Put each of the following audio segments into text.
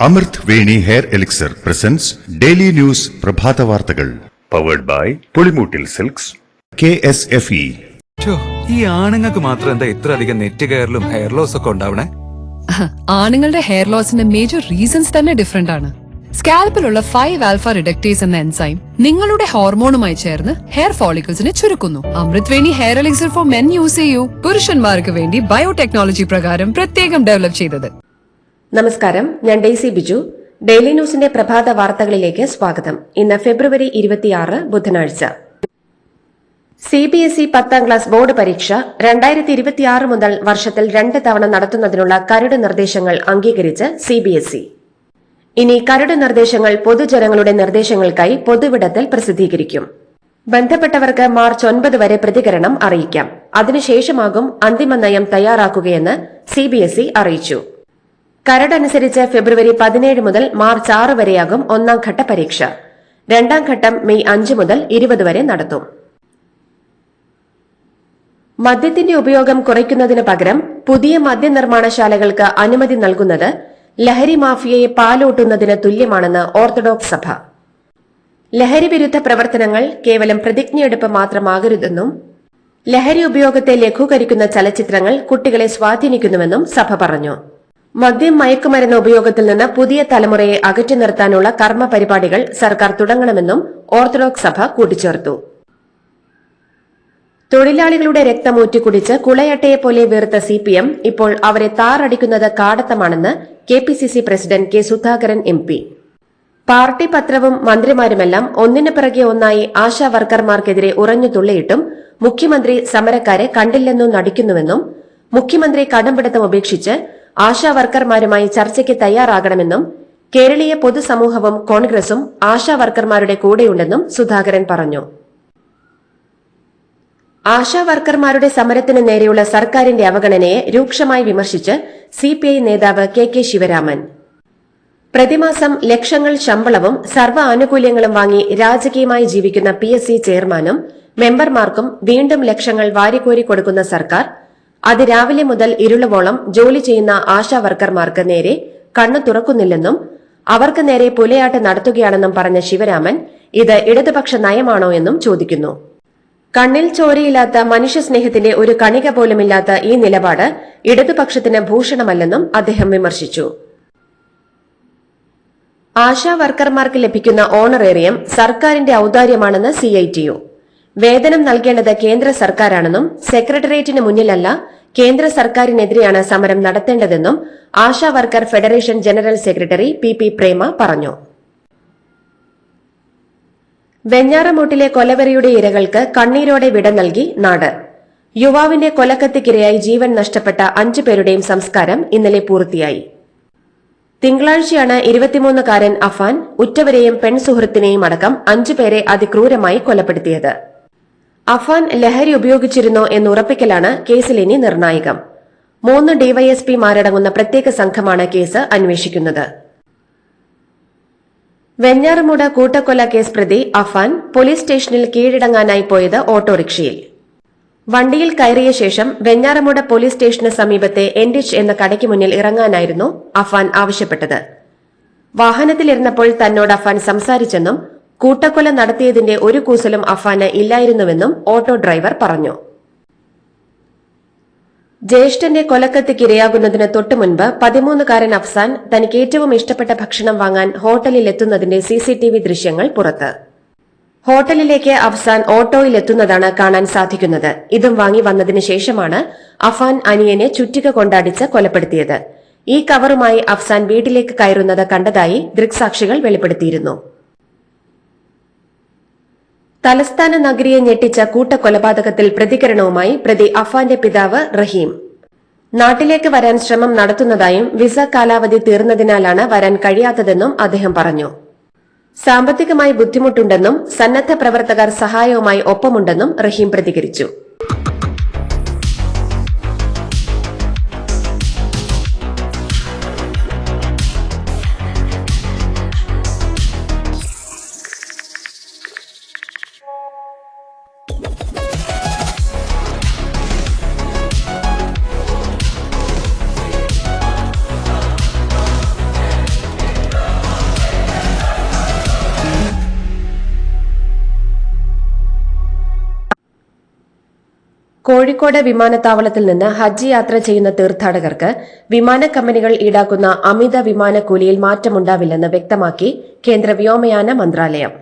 അമൃത് Veni hair elixir presents daily news പ്രഭാത വാർത്തകൾ powered by Pulimoottil silks KSFE. ഈ ആണുങ്ങൾക്ക് മാത്രം എന്താ ഇത്ര അധികം നെറ്റ് കെയറിലും ഹെയർ ലോസ് ഒക്കെ ഉണ്ടാവണേ? ആണുങ്ങളുടെ ഹെയർ ലോസിന്റെ മേജർ റീസൺസ് തന്നെ ഡിഫറെന്റ് ആണ്. സ്കാൽപ്പിലുള്ള 5 ആൽഫ റിഡക്ടേസ് എന്ന എൻസൈം നിങ്ങളുടെ ഹോർമോണുമായി ചേർന്ന് ഹെയർ ഫോളിക്കിൾസിനെ ചുരുക്കുന്നു. Amrit Veni hair elixir for men use ചെയ്യൂ. പുരുഷന്മാർക്ക് വേണ്ടി ബയോടെക്നോളജി പ്രകാരം പ്രത്യേകം ഡെവലപ്പ് ചെയ്തത്. നമസ്കാരം, ഞാൻ ഡെയ്സി ബിജു. ഡെയിലി ന്യൂസിന്റെ പ്രഭാത വാർത്തകളിലേക്ക് സ്വാഗതം. ഇന്ന് ഫെബ്രുവരി 26 ബുധനാഴ്ച. CBSE 10ാം ക്ലാസ് ബോർഡ് പരീക്ഷ 2026 മുതൽ വർഷത്തിൽ 2 തവണ നടത്തുന്നതിനുള്ള കരട് നിർദ്ദേശങ്ങൾ അംഗീകരിച്ച് CBSE. ഇനി കരട് നിർദ്ദേശങ്ങൾ പൊതുജനങ്ങളുടെ നിർദ്ദേശങ്ങൾക്കായി പൊതുവിടത്തിൽ പ്രസിദ്ധീകരിക്കും. ബന്ധപ്പെട്ടവർക്ക് മാർച്ച് 9 വരെ പ്രതികരണം അറിയിക്കാം. അതിനുശേഷമാകും അന്തിമ നയം തയ്യാറാക്കുകയെന്ന് CBSE അറിയിച്ചു. കരടനുസരിച്ച് ഫെബ്രുവരി 17 മുതൽ മാർച്ച് 6 വരെയാകും 1ാം ഘട്ട പരീക്ഷ. 2ാം ഘട്ടം മെയ് 5 മുതൽ 20 വരെ നടത്തും. മദ്യത്തിന്റെ ഉപയോഗം കുറയ്ക്കുന്നതിന് പകരം പുതിയ മദ്യനിർമ്മാണശാലകൾക്ക് അനുമതി നൽകുന്നത് ലഹരി മാഫിയയെ പാലോട്ടുന്നതിന് തുല്യമാണെന്ന് ഓർത്തഡോക്സ് സഭ. ലഹരി വിരുദ്ധ പ്രവർത്തനങ്ങൾ കേവലം പ്രതിജ്ഞയെടുപ്പ് മാത്രമാകരുതെന്നും ലഹരി ഉപയോഗത്തെ ലഘൂകരിക്കുന്ന ചലച്ചിത്രങ്ങൾ കുട്ടികളെ സ്വാധീനിക്കുന്നുവെന്നും സഭ പറഞ്ഞു. മദ്യം മയക്കുമരുന്ന് ഉപയോഗത്തിൽ നിന്ന് പുതിയ തലമുറയെ അകറ്റി നിർത്താനുള്ള കർമ്മ പരിപാടികൾ സർക്കാർ തുടങ്ങണമെന്നും ഓർത്തഡോക്സ് സഭ കൂട്ടിച്ചേർത്തു. തൊഴിലാളികളുടെ രക്തം ഊറ്റിക്കുടിച്ച് കുളയട്ടയെപ്പോലെ വീർത്ത CPM ഇപ്പോൾ അവരെ താറടിക്കുന്നത് കാടത്തമാണെന്ന് KPCC president K. Sudhakaran MP. Party പത്രവും മന്ത്രിമാരുമെല്ലാം ഒന്നിനു പിറകെ ഒന്നായി ആശാ വർക്കർമാർക്കെതിരെ ഉറഞ്ഞു തുള്ളിയിട്ടും മുഖ്യമന്ത്രി സമരക്കാരെ കണ്ടില്ലെന്നു നടിക്കുന്നുവെന്നും മുഖ്യമന്ത്രി കടംപിടുത്തം ഉപേക്ഷിച്ച് ആശാ വർക്കർമാരുമായി ചർച്ചയ്ക്ക് തയ്യാറാകണമെന്നും കേരളീയ പൊതുസമൂഹവും കോൺഗ്രസും ആശാ വർക്കർമാരുടെ കൂടെയുണ്ടെന്നും സുധാകരൻ പറഞ്ഞു. ആശാ വർക്കർമാരുടെ സമരത്തിന് നേരെയുള്ള സർക്കാരിന്റെ അവഗണനയെ രൂക്ഷമായി വിമർശിച്ച് CPI നേതാവ് KK ശിവരാമൻ. പ്രതിമാസം ലക്ഷങ്ങൾ ശമ്പളവും സർവ്വ ആനുകൂല്യങ്ങളും വാങ്ങി രാജകീയമായി ജീവിക്കുന്ന PSC ചെയർമാനും മെമ്പർമാർക്കും വീണ്ടും ലക്ഷങ്ങൾ വാരിക്കോരി കൊടുക്കുന്ന സർക്കാർ അതിരാവിലെ മുതൽ ഇരുളുവോളം ജോലി ചെയ്യുന്ന ആശാ വർക്കർമാർക്ക് നേരെ കണ്ണു തുറക്കുന്നില്ലെന്നും അവർക്ക് നേരെ പുലയാട്ട് നടത്തുകയാണെന്നും പറഞ്ഞ ശിവരാമൻ ഇത് ഇടതുപക്ഷ നയമാണോ എന്നും ചോദിക്കുന്നു. കണ്ണിൽ ചോരയില്ലാത്ത മനുഷ്യസ്നേഹത്തിന്റെ ഒരു കണിക പോലുമില്ലാത്ത ഈ നിലപാട് ഇടതുപക്ഷത്തിന് ഭൂഷണമല്ലെന്നും അദ്ദേഹം വിമർശിച്ചു. ആശാ വർക്കർമാർക്ക് ലഭിക്കുന്ന ഓണറേറിയം സർക്കാരിന്റെ ഔദാര്യമാണെന്ന് CITU. വേതനം നൽകേണ്ടത് കേന്ദ്ര സർക്കാരാണെന്നും സെക്രട്ടേറിയറ്റിന് മുന്നിലല്ല കേന്ദ്ര സർക്കാരിനെതിരെയാണ് സമരം നടത്തേണ്ടതെന്നും ASHA worker federation general secretary PP Prema പറഞ്ഞു. വെഞ്ഞാറമൂട്ടിലെ കൊലവെറിയുടെ ഇരകൾക്ക് കണ്ണീരോടെ വിട നൽകി നാട്. യുവാവിന്റെ കൊലക്കത്തിക്കിരയായി ജീവൻ നഷ്ടപ്പെട്ട 5 പേരുടെയും സംസ്കാരം ഇന്നലെ പൂർത്തിയായി. തിങ്കളാഴ്ചയാണ് 23-കാരൻ അഫാൻ ഉറ്റവരെയും പെൺസുഹൃത്തിനെയും അടക്കം 5 പേരെ അതിക്രൂരമായി കൊലപ്പെടുത്തിയത്. അഫാൻ ലഹരി ഉപയോഗിച്ചിരുന്നോ എന്നുറപ്പിക്കലാണ് കേസിൽ ഇനി നിർണായകം. 3 DYSPമാരടങ്ങുന്ന പ്രത്യേക സംഘമാണ് കേസ് അന്വേഷിക്കുന്നത്. വെഞ്ഞാറമൂട് കൂട്ടക്കൊല കേസ് പ്രതി അഫാൻ പോലീസ് സ്റ്റേഷനിൽ കീഴടങ്ങാനായി പോയത് ഓട്ടോറിക്ഷയിൽ. വണ്ടിയിൽ കയറിയ ശേഷം വെഞ്ഞാറമൂട് പോലീസ് സ്റ്റേഷന് സമീപത്തെ എൻഡിച്ച് എന്ന കടയ്ക്ക് മുന്നിൽ ഇറങ്ങാനായിരുന്നു അഫാൻ ആവശ്യപ്പെട്ടത്. വാഹനത്തിലിരുന്നപ്പോൾ തന്നോട് അഫാൻ സംസാരിച്ചെന്നും കൂട്ടക്കൊല നടത്തിയതിന്റെ ഒരു കൂസലും അഫാന് ഇല്ലായിരുന്നുവെന്നും ഓട്ടോ ഡ്രൈവർ പറഞ്ഞു. ജ്യേഷ്ഠന്റെ കൊലക്കത്തിക്കിരയാകുന്നതിന് തൊട്ടുമുൻപ് 13-കാരൻ അഫ്സാൻ തനിക്ക് ഏറ്റവും ഇഷ്ടപ്പെട്ട ഭക്ഷണം വാങ്ങാൻ ഹോട്ടലിൽ എത്തുന്നതിന്റെ CCTV ദൃശ്യങ്ങൾ പുറത്ത്. ഹോട്ടലിലേക്ക് അഫ്സാൻ ഓട്ടോയിലെത്തുന്നതാണ് കാണാൻ സാധിക്കുന്നത്. ഇതും വാങ്ങി വന്നതിന് ശേഷമാണ് അഫാൻ അനിയനെ ചുറ്റിക കൊണ്ടടിച്ച് കൊലപ്പെടുത്തിയത്. ഈ കവറുമായി അഫ്സാൻ വീട്ടിലേക്ക് കയറുന്നത് കണ്ടതായി ദൃക്സാക്ഷികൾ വെളിപ്പെടുത്തിയിരുന്നു. തലസ്ഥാന നഗരിയെ ഞെട്ടിച്ച കൂട്ടക്കൊലപാതകത്തിൽ പ്രതികരണവുമായി പ്രതി അഫാന്റെ പിതാവ് റഹീം. നാട്ടിലേക്ക് വരാൻ ശ്രമം നടത്തുന്നതായും വിസ കാലാവധി തീർന്നതിനാലാണ് വരാൻ കഴിയാത്തതെന്നും അദ്ദേഹം പറഞ്ഞു. സാമ്പത്തികമായി ബുദ്ധിമുട്ടുണ്ടെന്നും സന്നദ്ധ പ്രവർത്തകർ സഹായവുമായി ഒപ്പമുണ്ടെന്നും റഹീം പ്രതികരിച്ചു. കോഴിക്കോട് വിമാനത്താവളത്തിൽ നിന്ന് ഹജ്ജ് യാത്ര ചെയ്യുന്ന തീർത്ഥാടകർക്ക് വിമാന കമ്പനികൾ ഈടാക്കുന്ന അമിത വിമാനക്കൂലിയിൽ മാറ്റമുണ്ടാവില്ലെന്ന് വ്യക്തമാക്കി കേന്ദ്ര വ്യോമയാന മന്ത്രാലയം.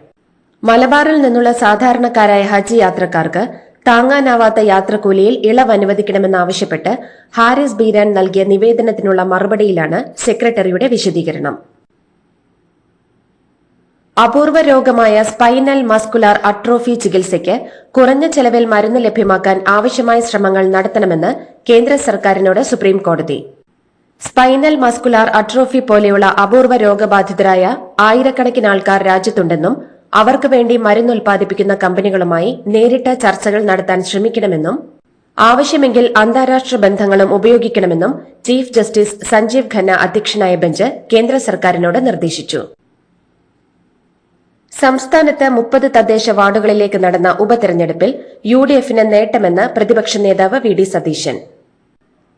മലബാറിൽ നിന്നുള്ള സാധാരണക്കാരായ ഹജ്ജ് യാത്രക്കാർക്ക് താങ്ങാനാവാത്ത യാത്രക്കൂലിയിൽ ഇളവ് അനുവദിക്കണമെന്നാവശ്യപ്പെട്ട് ഹാരിസ് ബീരാൻ നൽകിയ നിവേദനത്തിനുള്ള മറുപടിയിലാണ് സെക്രട്ടറിയുടെ വിശദീകരണം. അപൂർവ രോഗമായ സ്പൈനൽ മസ്കുലാർ അട്രോഫി ചികിത്സയ്ക്ക് കുറഞ്ഞ ചെലവിൽ മരുന്ന് ലഭ്യമാക്കാൻ ആവശ്യമായ ശ്രമങ്ങൾ നടത്തണമെന്ന് കേന്ദ്ര സർക്കാരിനോട് സുപ്രീംകോടതി. സ്പൈനൽ മസ്കുലാർ അട്രോഫി പോലെയുള്ള അപൂർവ രോഗബാധിതരായ ആയിരക്കണക്കിന് ആൾക്കാർ രാജ്യത്തുണ്ടെന്നും അവർക്ക് വേണ്ടി മരുന്ന് ഉൽപ്പാദിപ്പിക്കുന്ന കമ്പനികളുമായി നേരിട്ട് ചർച്ചകൾ നടത്താൻ ശ്രമിക്കണമെന്നും ആവശ്യമെങ്കിൽ അന്താരാഷ്ട്ര ബന്ധങ്ങളും ഉപയോഗിക്കണമെന്നും ചീഫ് ജസ്റ്റിസ് സഞ്ജീവ് ഖന്ന അധ്യക്ഷനായ ബെഞ്ച് കേന്ദ്ര സർക്കാരിനോട് നിർദ്ദേശിച്ചു. സംസ്ഥാനത്ത് 30 തദ്ദേശ വാർഡുകളിലേക്ക് നടന്ന ഉപതെരഞ്ഞെടുപ്പിൽ യുഡിഎഫിന് നേട്ടമെന്ന് പ്രതിപക്ഷ നേതാവ് വി ഡി സതീശൻ.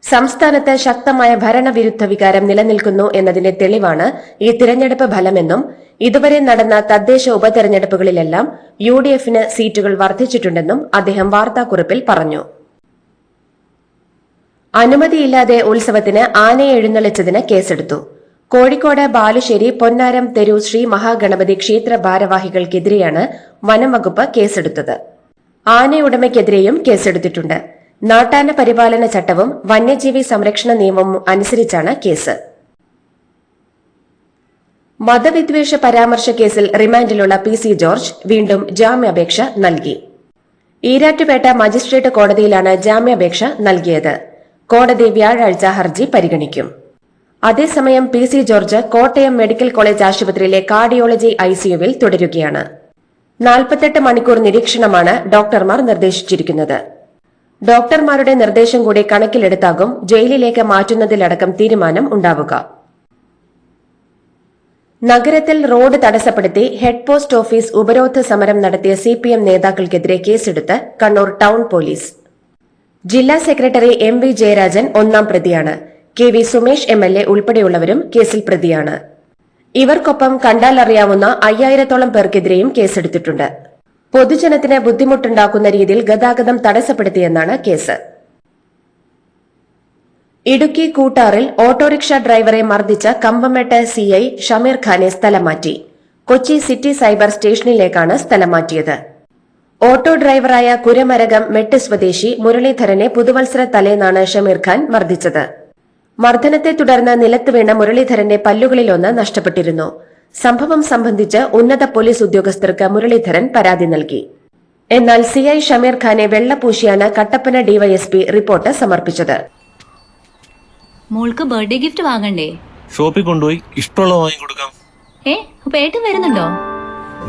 സംസ്ഥാനത്ത് ശക്തമായ ഭരണവിരുദ്ധ വികാരം നിലനിൽക്കുന്നു എന്നതിന്റെ തെളിവാണ് ഈ തിരഞ്ഞെടുപ്പ് ഫലമെന്നും ഇതുവരെ നടന്ന തദ്ദേശ ഉപതെരഞ്ഞെടുപ്പുകളിലെല്ലാം യുഡിഎഫിന് സീറ്റുകൾ വർദ്ധിച്ചിട്ടുണ്ടെന്നും അദ്ദേഹം വാർത്താക്കുറിപ്പിൽ പറഞ്ഞു. അനുമതിയില്ലാതെ ഉത്സവത്തിന് ആനയെ എഴുന്നള്ളിച്ചതിന് കേസെടുത്തു. കോഴിക്കോട് ബാലുശ്ശേരി പൊന്നാരം തെരു ശ്രീ മഹാഗണപതി ക്ഷേത്ര ഭാരവാഹികൾക്കെതിരെയാണ് വനംവകുപ്പ് കേസെടുത്തത്. ആനയുടമയ്ക്കെതിരെയും കേസെടുത്തിട്ടുണ്ട്. നാട്ടാന പരിപാലന ചട്ടവും വന്യജീവി സംരക്ഷണ നിയമവും അനുസരിച്ചാണ് കേസ്. മതവിദ്വേഷ പരാമർശ കേസിൽ റിമാൻഡിലുള്ള പി.സി. ജോർജ് വീണ്ടും ജാമ്യാപേക്ഷ നൽകി. ഈരാറ്റുപേട്ട മജിസ്ട്രേറ്റ് കോടതിയിലാണ് ജാമ്യാപേക്ഷ നൽകിയത്. കോടതി വ്യാഴാഴ്ച ഹർജി പരിഗണിക്കും. അതേസമയം PC. George Kottayam medical college ആശുപത്രിയിലെ കാർഡിയോളജി ഐസിയുവിൽ തുടരുകയാണ്. 48 മണിക്കൂർ നിരീക്ഷണമാണ് ഡോക്ടർമാർ നിർദ്ദേശിച്ചിരിക്കുന്നത്. ഡോക്ടർമാരുടെ നിർദ്ദേശം കൂടി കണക്കിലെടുത്താകും ജയിലിലേക്ക് മാറ്റുന്നതിലടക്കം തീരുമാനം ഉണ്ടാവുക. നഗരത്തിൽ റോഡ് തടസ്സപ്പെടുത്തി ഹെഡ് പോസ്റ്റ് ഓഫീസ് ഉപരോധ സമരം നടത്തിയ സിപിഎം നേതാക്കൾക്കെതിരെ കേസെടുത്ത് കണ്ണൂർ ടൌൺ പോലീസ്. ജില്ലാ സെക്രട്ടറി എം വി ജയരാജൻ ഒന്നാം പ്രതിയാണ്. കെ വി സുമേഷ് എംഎൽഎ ഉൾപ്പെടെയുള്ളവരും കേസിൽ പ്രതിയാണ്. ഇവർക്കൊപ്പം കണ്ടാലറിയാവുന്ന 5000-ഓളം പേർക്കെതിരെയും കേസെടുത്തിട്ടുണ്ട്. പൊതുജനത്തിന് ബുദ്ധിമുട്ടുണ്ടാക്കുന്ന രീതിയിൽ ഗതാഗതം തടസ്സപ്പെടുത്തിയെന്നാണ് കേസ്. ഇടുക്കി കൂട്ടാറിൽ ഓട്ടോറിക്ഷ ഡ്രൈവറെ മർദ്ദിച്ച കമ്പമെട്ട് സിഐ ഷമീർ ഖാനെ സ്ഥലം മാറ്റി. കൊച്ചി സിറ്റി സൈബർ സ്റ്റേഷനിലേക്കാണ് സ്ഥലം മാറ്റിയത്. ഓട്ടോ ഡ്രൈവറായ കുരമരകം മെട്ട് സ്വദേശി മുരളീധരനെ പുതുവത്സര തലേന്നാണ് ഷമീർ ഖാൻ മർദ്ദിച്ചത്. മർദ്ദനത്തെ തുടർന്ന് നിലത്ത് വീണ മുരളീധരന്റെ പല്ലുകളിലൊന്ന് നഷ്ടപ്പെട്ടിരുന്നു. സംഭവം സംബന്ധിച്ച് ഉന്നത പോലീസ് ഉദ്യോഗസ്ഥർക്ക് മുരളീധരൻ പരാതി നൽകി. എന്നാൽ സിഐ ഷമീർ ഖാനെ വെള്ളപൂശിയാണ് കട്ടപ്പന ഡിവൈഎസ്പി റിപ്പോർട്ട് സമർപ്പിച്ചത്. മോൾക്ക് ബർത്ത്ഡേ ഗിഫ്റ്റ് വാങ്ങണ്ടേ? ഷോപ്പിൽ കൊണ്ടുപോയി ഇഷ്ടമുള്ള വാങ്ങി കൊടുക്കാം. അപ്പൊ ഏട്ടൻ വരുന്നുണ്ടോ?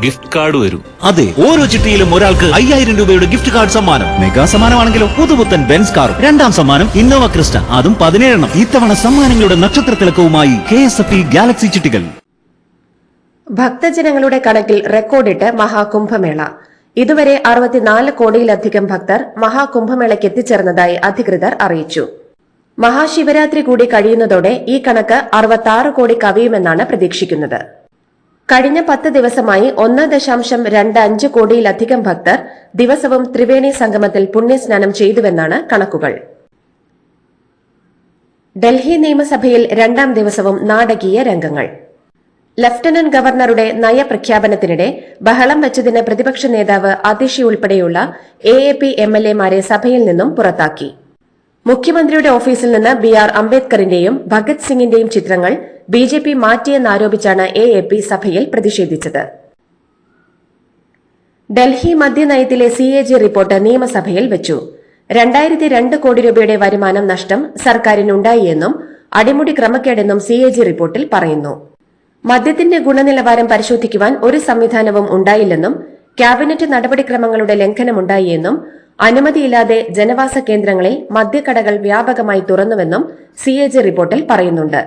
ഗിഫ്റ്റ് കാർഡ് വരും. അതെ, ഓരോ ചിട്ടിയിലും ഒരാൾക്ക് 5000 രൂപയുടെ ഗിഫ്റ്റ് കാർഡ് സമ്മാനം. മെഗാ സമ്മാനമാണെങ്കിലോ പുതുപുത്തൻ ബെൻസ് കാറും. രണ്ടാം സമ്മാനം ഇന്നോവ ക്രിസ്റ്റ, അതും 17 ഇത്തവണ സമ്മാനങ്ങളുടെ നക്ഷത്ര തിളക്കവുമായി KSFE ഗാലക്സി ചിട്ടികൾ. ഭക്തജനങ്ങളുടെ കണക്കിൽ റെക്കോർഡിട്ട് മഹാകുംഭമേള. ഇതുവരെ 64 കോടിയിലധികം ഭക്തർ മഹാകുംഭമേളയ്ക്ക് എത്തിച്ചേർന്നതായി അധികൃതർ അറിയിച്ചു. മഹാശിവരാത്രി കൂടി കഴിയുന്നതോടെ ഈ കണക്ക് 66 കോടി കവിയുമെന്നാണ് പ്രതീക്ഷിക്കുന്നത്. കഴിഞ്ഞ 10 ദിവസമായി 1.25 കോടിയിലധികം ഭക്തർ ദിവസവും ത്രിവേണി സംഗമത്തിൽ പുണ്യസ്നാനം ചെയ്തുവെന്നാണ് കണക്കുകൾ. ഡൽഹി നിയമസഭയിൽ 2ാം ദിവസവും നാടകീയ രംഗങ്ങൾ. ലഫ്റ്റനന്റ് ഗവർണറുടെ നയപ്രഖ്യാപനത്തിനിടെ ബഹളം വച്ചതിന് പ്രതിപക്ഷ നേതാവ് അതിഷി ഉൾപ്പെടെയുള്ള AAP MLA-മാരെ സഭയിൽ നിന്നും പുറത്താക്കി. മുഖ്യമന്ത്രിയുടെ ഓഫീസിൽ നിന്ന് BR അംബേദ്കറിന്റെയും ഭഗത് സിംഗിന്റെയും ചിത്രങ്ങൾ BJP മാറ്റിയെന്നാരോപിച്ചാണ് AAP സഭയിൽ പ്രതിഷേധിച്ചത്. ഡൽഹി മദ്യനയത്തിലെ CAG റിപ്പോർട്ട് നിയമസഭയിൽ വെച്ചു. 2002 കോടി രൂപയുടെ വരുമാനം നഷ്ടം സർക്കാരിനുണ്ടായി എന്നും അടിമുടി ക്രമക്കേടെന്നും CAG റിപ്പോർട്ടിൽ പറയുന്നു. മദ്യത്തിന്റെ ഗുണനിലവാരം പരിശോധിക്കുവാൻ ഒരു സംവിധാനവും ഉണ്ടായില്ലെന്നും ക്യാബിനറ്റ് നടപടിക്രമങ്ങളുടെ ലംഘനമുണ്ടായി എന്നും അനുമതിയില്ലാതെ ജനവാസ കേന്ദ്രങ്ങളിൽ മദ്യക്കടകൾ വ്യാപകമായി തുറന്നുവെന്നും CAG റിപ്പോർട്ടിൽ പറയുന്നുണ്ട്.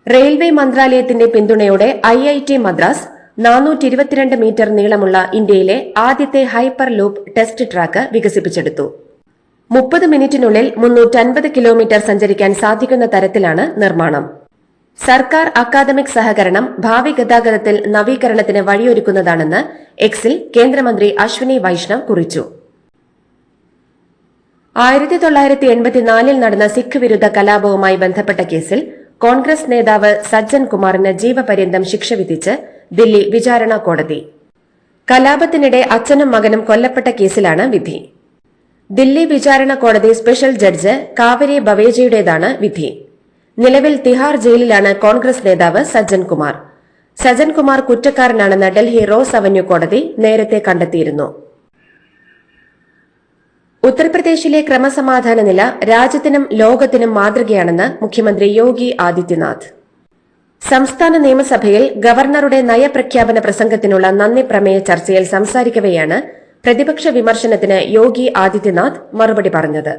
റെയിൽവേ മന്ത്രാലയത്തിന്റെ പിന്തുണയോടെ IIT മദ്രാസ് 422 മീറ്റർ നീളമുള്ള ഇന്ത്യയിലെ ആദ്യത്തെ ഹൈപ്പർ ലൂപ്പ് ടെസ്റ്റ് ട്രാക്ക് വികസിപ്പിച്ചെടുത്തു. 30 മിനിറ്റിനുള്ളിൽ 350 കിലോമീറ്റർ സഞ്ചരിക്കാൻ സാധിക്കുന്ന തരത്തിലാണ് നിർമ്മാണം. സർക്കാർ അക്കാദമിക് സഹകരണം ഭാവി ഗതാഗതത്തിൽ നവീകരണത്തിന് വഴിയൊരുക്കുന്നതാണെന്ന് എക്സിൽ കേന്ദ്രമന്ത്രി അശ്വിനി വൈഷ്ണവ് കുറിച്ചു. 1984 നടന്ന സിഖ് വിരുദ്ധ കലാപവുമായി ബന്ധപ്പെട്ട കേസിൽ കോൺഗ്രസ് നേതാവ് സജ്ജൻ കുമാറിന് ജീവപര്യന്തം ശിക്ഷ വിധിച്ച് ദില്ലി വിചാരണ കോടതി. കലാപത്തിനിടെ അച്ഛനും മകനും കൊല്ലപ്പെട്ട കേസിലാണ് വിധി. ദില്ലി വിചാരണ കോടതി സ്പെഷ്യൽ ജഡ്ജ് കാവരി ബവേജയുടേതാണ് വിധി. നിലവിൽ തിഹാർ ജയിലിലാണ് കോൺഗ്രസ് നേതാവ് സജ്ജൻ കുമാർ. സജ്ജൻ കുമാർ കുറ്റക്കാരനാണെന്ന് ഡൽഹി റോസ് അവന്യൂ കോടതി നേരത്തെ കണ്ടെത്തിയിരുന്നു. ഉത്തർപ്രദേശിലെ ക്രമസമാധാന നില രാജ്യത്തിനും ലോകത്തിനും മാതൃകയാണെന്ന് മുഖ്യമന്ത്രി യോഗി ആദിത്യനാഥ്. സംസ്ഥാന നിയമസഭയിൽ ഗവർണറുടെ നയപ്രഖ്യാപന പ്രസംഗത്തിനുള്ള നന്ദി പ്രമേയ ചർച്ചയിൽ സംസാരിക്കവെയാണ് പ്രതിപക്ഷ വിമർശനത്തിന് യോഗി ആദിത്യനാഥ് മറുപടി പറഞ്ഞത്.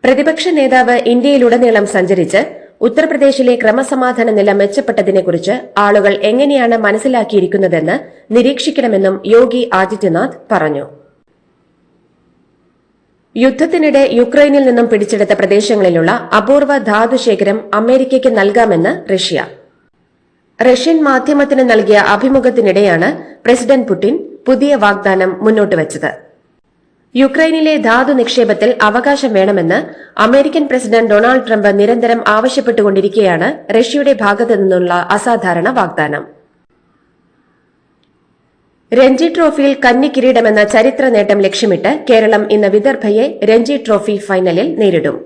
പ്രതിപക്ഷ നേതാവ് ഇന്ത്യയിലുടനീളം സഞ്ചരിച്ച് ഉത്തർപ്രദേശിലെ ക്രമസമാധാന നില മെച്ചപ്പെട്ടതിനെക്കുറിച്ച് ആളുകൾ എങ്ങനെയാണ് മനസ്സിലാക്കിയിരിക്കുന്നതെന്ന് നിരീക്ഷിക്കണമെന്നും യോഗി ആദിത്യനാഥ് പറഞ്ഞു. യുദ്ധത്തിനിടെ യുക്രൈനിൽ നിന്നും പിടിച്ചെടുത്ത പ്രദേശങ്ങളിലുള്ള അപൂർവ ധാതുശേഖരം അമേരിക്കയ്ക്ക് നൽകാമെന്ന് റഷ്യ. റഷ്യൻ മാധ്യമത്തിന് നൽകിയ അഭിമുഖത്തിനിടെയാണ് പ്രസിഡന്റ് പുടിൻ പുതിയ വാഗ്ദാനം മുന്നോട്ടുവച്ചത്. യുക്രൈനിലെ ധാതു നിക്ഷേപത്തിൽ അവകാശം വേണമെന്ന് അമേരിക്കൻ പ്രസിഡന്റ് ഡൊണാൾഡ് ട്രംപ് നിരന്തരം ആവശ്യപ്പെട്ടുകൊണ്ടിരിക്കെയാണ് റഷ്യയുടെ ഭാഗത്തു നിന്നുള്ള അസാധാരണ വാഗ്ദാനം. രഞ്ജി ട്രോഫിയിൽ കന്നി കിരീടമെന്ന ചരിത്ര നേട്ടം ലക്ഷ്യമിട്ട് കേരളം ഇന്ന് വിദർഭയെ രഞ്ജി ട്രോഫി ഫൈനലിൽ നേരിടും.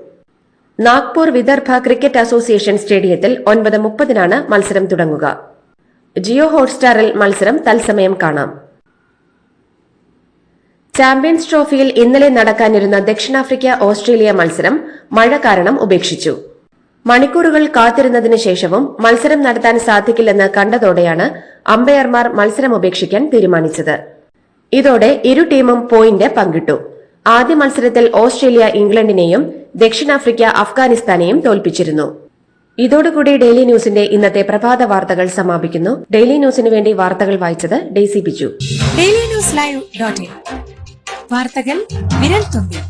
നാഗ്പൂർ വിദർഭ ക്രിക്കറ്റ് അസോസിയേഷൻ സ്റ്റേഡിയത്തിൽ 9:30-നാണ് മത്സരം തുടങ്ങുക. ജിയോ ഹോട്ട്സ്റ്റാറിൽ മത്സരം തത്സമയം കാണാം. ചാമ്പ്യൻസ് ട്രോഫിയിൽ ഇന്നലെ നടക്കാനിരുന്ന ദക്ഷിണാഫ്രിക്ക ഓസ്ട്രേലിയ മത്സരം മഴ കാരണം ഉപേക്ഷിച്ചു. മണിക്കൂറുകൾ കാത്തിരുന്നതിനു ശേഷവും മത്സരം നടത്താൻ സാധിക്കില്ലെന്ന് കണ്ടതോടെയാണ് അമ്പയർമാർ മത്സരം ഉപേക്ഷിക്കാൻ തീരുമാനിച്ചത്. ഇതോടെ ഇരു ടീമും പോയിന്റ് പങ്കിട്ടു. ആദ്യ മത്സരത്തിൽ ഓസ്ട്രേലിയ ഇംഗ്ലണ്ടിനെയും ദക്ഷിണാഫ്രിക്ക അഫ്ഗാനിസ്ഥാനെയും തോൽപ്പിച്ചിരുന്നു. ഇതോടുകൂടി ഡെയിലി ന്യൂസിന്റെ ഇന്നത്തെ പ്രഭാത വാർത്തകൾ സമാപിക്കുന്നു. ഡെയിലി ന്യൂസിന് വേണ്ടി വാർത്തകൾ വായിച്ചത് ഡെയ്സി ബിജു. ഡെയിലി ന്യൂസ് ലൈവ്.in വാർത്തകൾ വിരൽ തുമ്പിൽ.